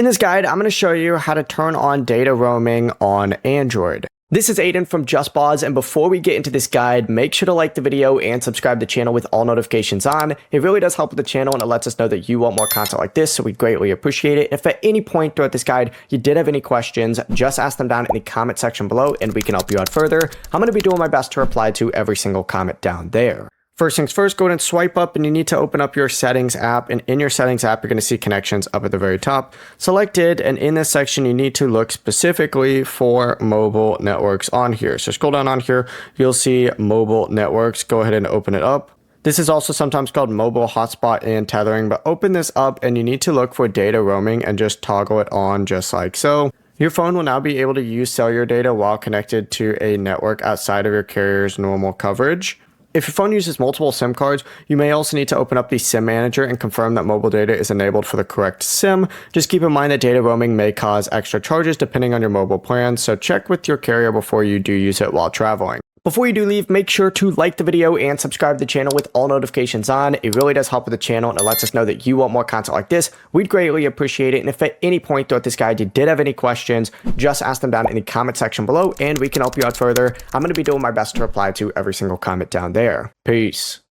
In this guide, I'm going to show you how to turn on data roaming on Android. This is Aiden from JustBoz, and before we get into this guide, make sure to like the video and subscribe to the channel with all notifications on. It really does help with the channel, and it lets us know that you want more content like this, so we greatly appreciate it. If at any point throughout this guide you did have any questions, just ask them down in the comment section below, and we can help you out further. I'm going to be doing my best to reply to every single comment down there. First things first, go ahead and swipe up and you need to open up your settings app, and in your settings app, you're going to see connections up at the very top. Select it, and in this section, you need to look specifically for mobile networks on here. So scroll down on here, you'll see mobile networks. Go ahead and open it up. This is also sometimes called mobile hotspot and tethering, but open this up and you need to look for data roaming and just toggle it on just like so. Your phone will now be able to use cellular data while connected to a network outside of your carrier's normal coverage. If your phone uses multiple SIM cards, you may also need to open up the SIM manager and confirm that mobile data is enabled for the correct SIM. Just keep in mind that data roaming may cause extra charges depending on your mobile plan, so check with your carrier before you do use it while traveling. Before you do leave, make sure to like the video and subscribe to the channel with all notifications on. It really does help with the channel, and it lets us know that you want more content like this. We'd greatly appreciate it. And if at any point throughout this guide you did have any questions, just ask them down in the comment section below and we can help you out further. I'm going to be doing my best to reply to every single comment down there. Peace.